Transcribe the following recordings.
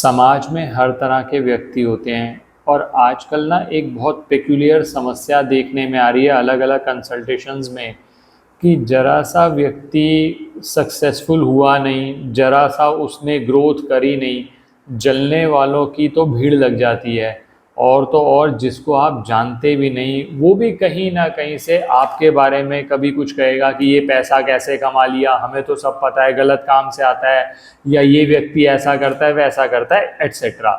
समाज में हर तरह के व्यक्ति होते हैं और आजकल ना एक बहुत पेक्यूलियर समस्या देखने में आ रही है अलग अलग कंसल्टेशंस में कि जरा सा व्यक्ति सक्सेसफुल हुआ नहीं, जरा सा उसने ग्रोथ करी नहीं, जलने वालों की तो भीड़ लग जाती है। और तो और जिसको आप जानते भी नहीं वो भी कहीं ना कहीं से आपके बारे में कभी कुछ कहेगा कि ये पैसा कैसे कमा लिया, हमें तो सब पता है, गलत काम से आता है, या ये व्यक्ति ऐसा करता है वैसा करता है एट्सेट्रा।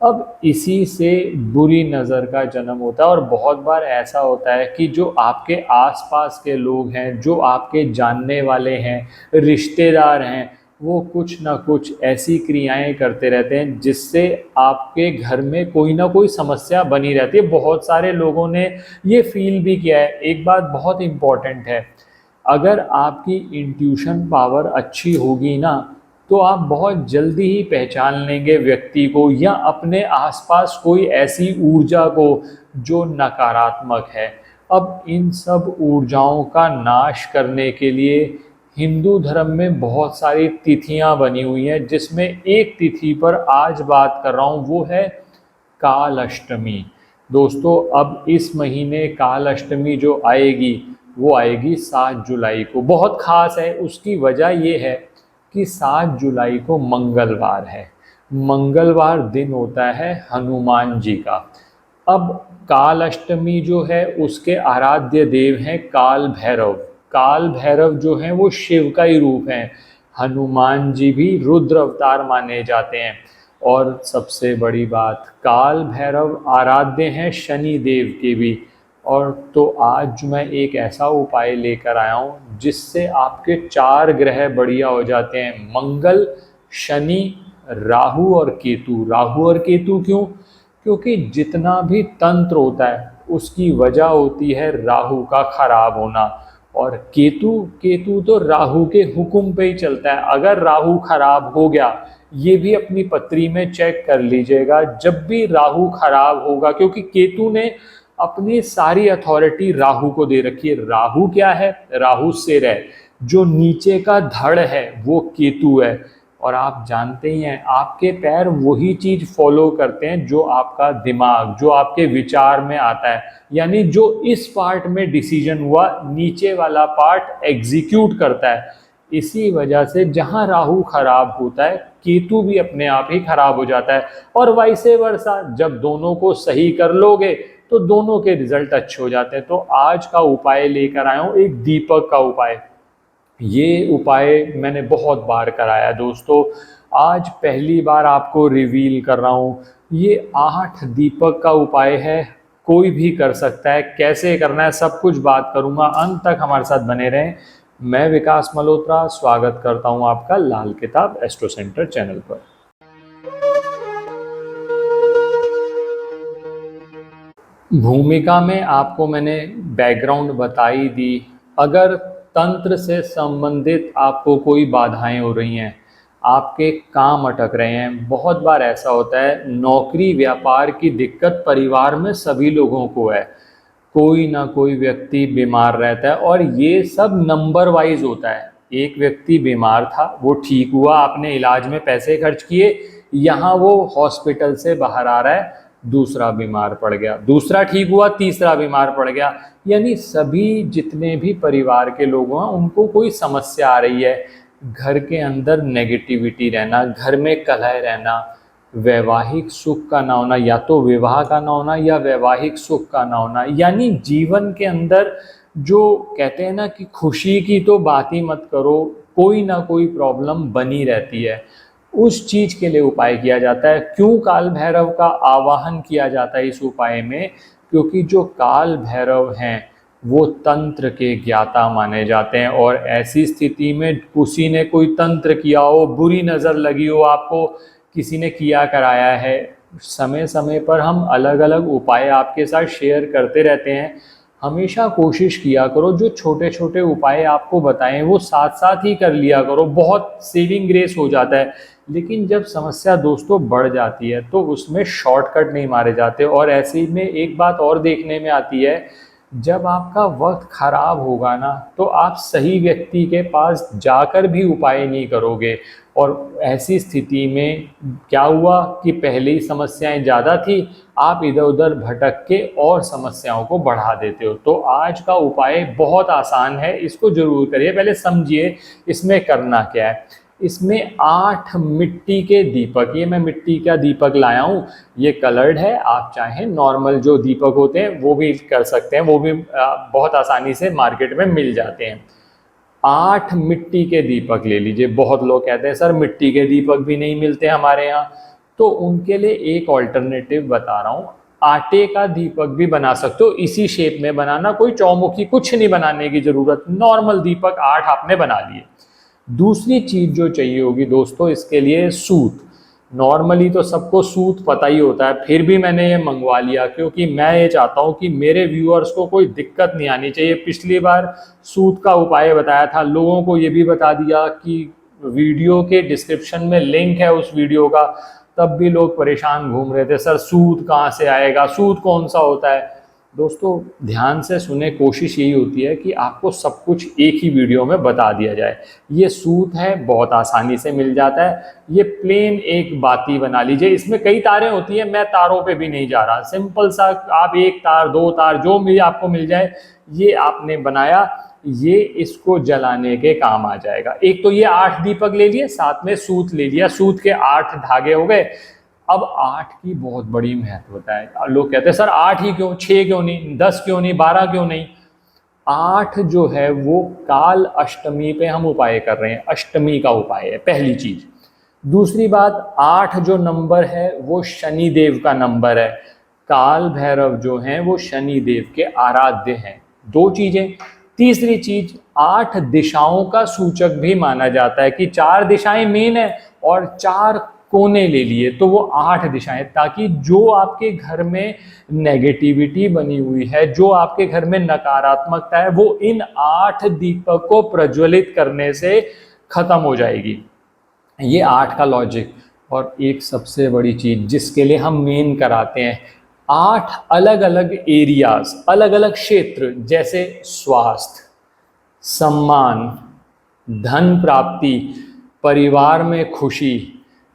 अब इसी से बुरी नज़र का जन्म होता है और बहुत बार ऐसा होता है कि जो आपके आसपास के लोग हैं, जो आपके जानने वाले हैं, रिश्तेदार हैं, वो कुछ ना कुछ ऐसी क्रियाएं करते रहते हैं जिससे आपके घर में कोई ना कोई समस्या बनी रहती है। बहुत सारे लोगों ने ये फील भी किया है। एक बात बहुत इम्पॉर्टेंट है, अगर आपकी इंट्यूशन पावर अच्छी होगी ना तो आप बहुत जल्दी ही पहचान लेंगे व्यक्ति को या अपने आसपास कोई ऐसी ऊर्जा को जो नकारात्मक है। अब इन सब ऊर्जाओं का नाश करने के लिए हिंदू धर्म में बहुत सारी तिथियां बनी हुई हैं, जिसमें एक तिथि पर आज बात कर रहा हूँ वो है काल अष्टमी। दोस्तों, अब इस महीने काल अष्टमी जो आएगी वो आएगी 7 जुलाई को। बहुत ख़ास है, उसकी वजह ये है कि 7 जुलाई को मंगलवार है। मंगलवार दिन होता है हनुमान जी का। अब काल अष्टमी जो है उसके आराध्य देव हैं काल भैरव। काल भैरव जो हैं वो शिव का ही रूप हैं। हनुमान जी भी रुद्र अवतार माने जाते हैं। और सबसे बड़ी बात, काल भैरव आराध्य हैं शनि देव के भी। और तो आज मैं एक ऐसा उपाय लेकर आया हूँ जिससे आपके 4 ग्रह बढ़िया हो जाते हैं, मंगल, शनि, राहु और केतु। राहु और केतु क्यों? क्योंकि जितना भी तंत्र होता है उसकी वजह होती है राहु का खराब होना। और केतु केतु तो राहु के हुक्म पे ही चलता है। अगर राहु खराब हो गया, ये भी अपनी पत्री में चेक कर लीजिएगा, जब भी राहु खराब होगा, क्योंकि केतु ने अपनी सारी अथॉरिटी राहु को दे रखी है। राहु क्या है? राहु सिर है, जो नीचे का धड़ है वो केतु है। और आप जानते ही हैं आपके पैर वही चीज फॉलो करते हैं जो आपका दिमाग, जो आपके विचार में आता है। यानी जो इस पार्ट में डिसीजन हुआ, नीचे वाला पार्ट एग्जीक्यूट करता है। इसी वजह से जहां राहु खराब होता है केतु भी अपने आप ही खराब हो जाता है। और वाइसे वर्सा, जब दोनों को सही कर लोगे तो दोनों के रिजल्ट अच्छे हो जाते हैं। तो आज का उपाय लेकर आया हूं, एक दीपक का उपाय। ये उपाय मैंने बहुत बार कराया दोस्तों, आज पहली बार आपको रिवील कर रहा हूँ। ये 8 दीपक का उपाय है, कोई भी कर सकता है। कैसे करना है सब कुछ बात करूँगा, अंत तक हमारे साथ बने रहें। मैं विकास मल्होत्रा स्वागत करता हूँ आपका लाल किताब एस्ट्रो सेंटर चैनल पर। भूमिका में आपको मैंने बैकग्राउंड बताई दी। अगर तंत्र से संबंधित आपको कोई बाधाएं हो रही हैं, आपके काम अटक रहे हैं, बहुत बार ऐसा होता है नौकरी व्यापार की दिक्कत परिवार में सभी लोगों को है, कोई ना कोई व्यक्ति बीमार रहता है और ये सब नंबर वाइज होता है। एक व्यक्ति बीमार था, वो ठीक हुआ, आपने इलाज में पैसे खर्च किए, यहाँ वो हॉस्पिटल से बाहर आ रहा है, दूसरा बीमार पड़ गया, दूसरा ठीक हुआ, तीसरा बीमार पड़ गया। यानी सभी जितने भी परिवार के लोग हैं उनको कोई समस्या आ रही है। घर के अंदर नेगेटिविटी रहना, घर में कलह रहना, वैवाहिक सुख का ना होना, या तो विवाह का ना होना या वैवाहिक सुख का ना होना। यानी जीवन के अंदर जो कहते हैं ना कि खुशी की तो बात ही मत करो, कोई ना कोई प्रॉब्लम बनी रहती है। उस चीज के लिए उपाय किया जाता है। क्यों काल भैरव का आवाहन किया जाता है इस उपाय में? क्योंकि जो काल भैरव हैं वो तंत्र के ज्ञाता माने जाते हैं। और ऐसी स्थिति में किसी ने कोई तंत्र किया हो, बुरी नज़र लगी हो आपको, किसी ने किया कराया है, समय समय पर हम अलग अलग उपाय आपके साथ शेयर करते रहते हैं। हमेशा कोशिश किया करो जो छोटे छोटे उपाय आपको बताएं वो साथ साथ ही कर लिया करो, बहुत सेविंग ग्रेस हो जाता है। लेकिन जब समस्या दोस्तों बढ़ जाती है तो उसमें शॉर्टकट नहीं मारे जाते। और ऐसे में एक बात और देखने में आती है जब आपका वक्त खराब होगा ना, तो आप सही व्यक्ति के पास जाकर भी उपाय नहीं करोगे। और ऐसी स्थिति में क्या हुआ कि पहले ही समस्याएं ज़्यादा थी, आप इधर उधर भटक के और समस्याओं को बढ़ा देते हो। तो आज का उपाय बहुत आसान है, इसको जरूर करिए। पहले समझिए इसमें करना क्या है। इसमें 8 मिट्टी के दीपक, ये मैं मिट्टी का दीपक लाया हूँ, ये कलर्ड है। आप चाहें नॉर्मल जो दीपक होते हैं वो भी कर सकते हैं, वो भी बहुत आसानी से मार्केट में मिल जाते हैं। 8 मिट्टी के दीपक ले लीजिए। बहुत लोग कहते हैं सर मिट्टी के दीपक भी नहीं मिलते हमारे यहाँ, तो उनके लिए एक ऑल्टरनेटिव बता रहा हूँ। आटे का दीपक भी बना सकते हो, इसी शेप में बनाना, कोई चौमुखी कुछ नहीं बनाने की जरूरत, नॉर्मल दीपक 8 आपने बना लिए। दूसरी चीज जो चाहिए होगी दोस्तों इसके लिए सूत। नॉर्मली तो सबको सूत पता ही होता है, फिर भी मैंने ये मंगवा लिया क्योंकि मैं ये चाहता हूँ कि मेरे व्यूअर्स को कोई दिक्कत नहीं आनी चाहिए। पिछली बार सूत का उपाय बताया था, लोगों को ये भी बता दिया कि वीडियो के डिस्क्रिप्शन में लिंक है उस वीडियो का, तब भी लोग परेशान घूम रहे थे, सर सूत कहाँ से आएगा, सूत कौन सा होता है। दोस्तों ध्यान से सुने, कोशिश यही होती है कि आपको सब कुछ एक ही वीडियो में बता दिया जाए। ये सूत है, बहुत आसानी से मिल जाता है। ये प्लेन एक बाती बना लीजिए, इसमें कई तारें होती हैं, मैं तारों पे भी नहीं जा रहा, सिंपल सा आप एक तार दो तार जो भी आपको मिल जाए ये आपने बनाया, ये इसको जलाने के काम आ जाएगा। एक तो ये 8 दीपक ले लिए, साथ में सूत ले लिया, सूत के 8 धागे हो गए। अब 8 की बहुत बड़ी महत्वता है। लोग कहते हैं सर 8 ही क्यों, 6 क्यों नहीं, 10 क्यों नहीं, 12 क्यों नहीं। 8 जो है वो काल अष्टमी पे हम उपाय कर रहे हैं, अष्टमी का उपाय है पहली चीज। दूसरी बात, 8 जो नंबर है वो शनि देव का नंबर है। काल भैरव जो हैं वो शनि देव के आराध्य हैं। 2 चीजें। तीसरी चीज, 8 दिशाओं का सूचक भी माना जाता है कि 4 दिशाएं मेन है और 4 कोने ले लिए तो वो 8 दिशाएं, ताकि जो आपके घर में नेगेटिविटी बनी हुई है, जो आपके घर में नकारात्मकता है, वो इन 8 दीपक को प्रज्वलित करने से खत्म हो जाएगी। ये 8 का लॉजिक। और एक सबसे बड़ी चीज जिसके लिए हम मेन कराते हैं, 8 अलग अलग एरियाज, अलग अलग क्षेत्र, जैसे स्वास्थ्य, सम्मान, धन प्राप्ति, परिवार में खुशी,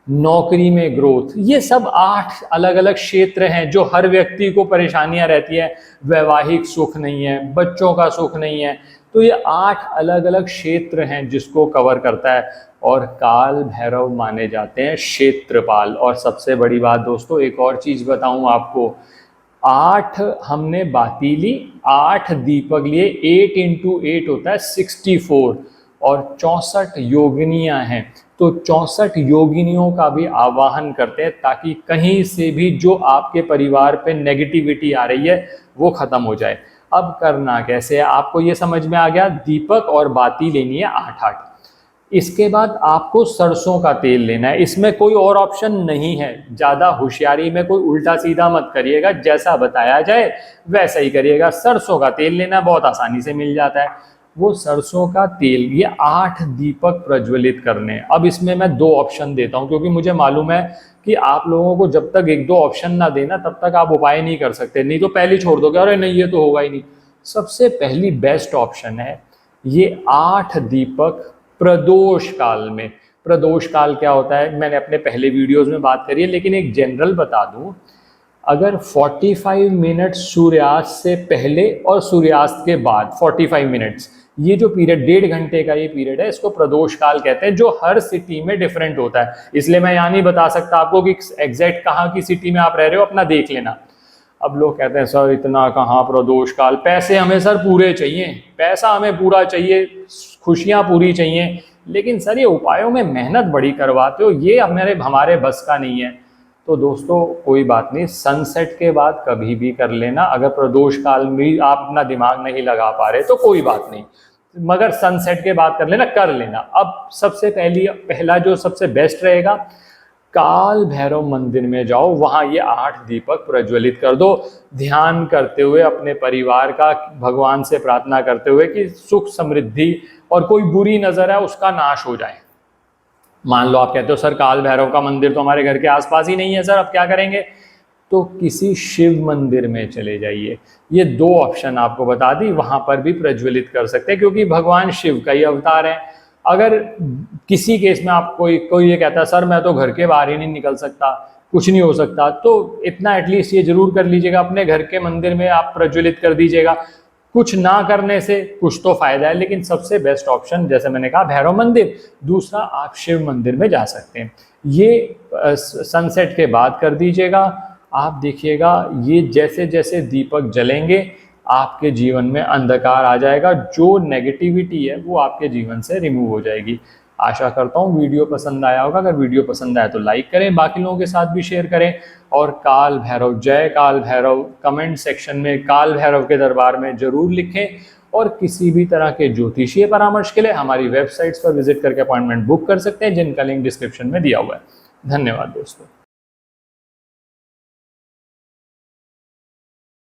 नौकरी में ग्रोथ, ये सब 8 अलग अलग क्षेत्र हैं जो हर व्यक्ति को परेशानियां रहती है। वैवाहिक सुख नहीं है, बच्चों का सुख नहीं है, तो ये 8 अलग अलग क्षेत्र हैं जिसको कवर करता है। और काल भैरव माने जाते हैं क्षेत्रपाल। और सबसे बड़ी बात दोस्तों, एक और चीज बताऊं आपको, 8 हमने बाती ली, 8 दीपक लिए, 8 इंटू 8 होता है 64, और 64 योगिनियां हैं, तो 64 योगिनियों का भी आवाहन करते हैं ताकि कहीं से भी जो आपके परिवार पे नेगेटिविटी आ रही है वो खत्म हो जाए। अब करना कैसे है, आपको ये समझ में आ गया, दीपक और बाती लेनी है 8-8। इसके बाद आपको सरसों का तेल लेना है, इसमें कोई और ऑप्शन नहीं है। ज़्यादा होशियारी में कोई उल्टा सीधा मत करिएगा, जैसा बताया जाए वैसा ही करिएगा। सरसों का तेल लेना है, बहुत आसानी से मिल जाता है। वो सरसों का तेल, ये 8 दीपक प्रज्वलित करने हैं। अब इसमें मैं 2 ऑप्शन देता हूँ क्योंकि मुझे मालूम है कि आप लोगों को जब तक 1-2 ऑप्शन ना देना तब तक आप उपाय नहीं कर सकते, नहीं तो पहले छोड़ दोगे, अरे नहीं ये तो होगा ही नहीं। सबसे पहली बेस्ट ऑप्शन है ये 8 दीपक प्रदोष काल में। प्रदोष काल क्या होता है मैंने अपने पहले वीडियोस में बात करी है, लेकिन एक जनरल बता दूं, अगर 45 मिनट सूर्यास्त से पहले और सूर्यास्त के बाद 45 मिनट्स, ये जो पीरियड 1.5 घंटे का ये पीरियड है, इसको प्रदोष काल कहते हैं, जो हर सिटी में डिफरेंट होता है। इसलिए मैं यहाँ नहीं बता सकता आपको कि एग्जैक्ट कहाँ की सिटी में आप रह रहे हो, अपना देख लेना। अब लोग कहते हैं सर इतना कहाँ प्रदोष काल, पैसे हमें सर पूरे चाहिए, पैसा हमें पूरा चाहिए, खुशियाँ पूरी चाहिए, लेकिन सर ये उपायों में मेहनत बड़ी करवाते हो, ये हमारे बस का नहीं है। तो दोस्तों कोई बात नहीं, सनसेट के बाद कभी भी कर लेना। अगर प्रदोष काल में आप अपना दिमाग नहीं लगा पा रहे तो कोई बात नहीं, मगर सनसेट के बाद कर लेना। अब सबसे पहला जो सबसे बेस्ट रहेगा, काल भैरव मंदिर में जाओ, वहां ये 8 दीपक प्रज्वलित कर दो, ध्यान करते हुए अपने परिवार का, भगवान से प्रार्थना करते हुए कि सुख समृद्धि और कोई बुरी नजर है उसका नाश हो जाए। मान लो आप कहते हो सर काल भैरव का मंदिर तो हमारे घर के आसपास ही नहीं है सर, अब क्या करेंगे। तो किसी शिव मंदिर में चले जाइए। ये 2 ऑप्शन आपको बता दी, वहाँ पर भी प्रज्वलित कर सकते हैं क्योंकि भगवान शिव का ही अवतार है। अगर किसी केस में आप कोई ये कहता है सर मैं तो घर के बाहर ही नहीं निकल सकता, कुछ नहीं हो सकता, तो इतना एटलीस्ट ये जरूर कर लीजिएगा, अपने घर के मंदिर में आप प्रज्वलित कर दीजिएगा। कुछ ना करने से कुछ तो फायदा है, लेकिन सबसे बेस्ट ऑप्शन जैसे मैंने कहा भैरव मंदिर, दूसरा आप शिव मंदिर में जा सकते हैं। ये सनसेट के बाद कर दीजिएगा। आप देखिएगा ये जैसे जैसे दीपक जलेंगे आपके जीवन में अंधकार आ जाएगा, जो नेगेटिविटी है वो आपके जीवन से रिमूव हो जाएगी। आशा करता हूँ वीडियो पसंद आया होगा। अगर वीडियो पसंद आया तो लाइक करें, बाकी लोगों के साथ भी शेयर करें, और काल भैरव, जय काल भैरव कमेंट सेक्शन में काल भैरव के दरबार में जरूर लिखें। और किसी भी तरह के ज्योतिषीय परामर्श के लिए हमारी वेबसाइट्स पर विजिट करके अपॉइंटमेंट बुक कर सकते हैं, जिनका लिंक डिस्क्रिप्शन में दिया हुआ है। धन्यवाद दोस्तों।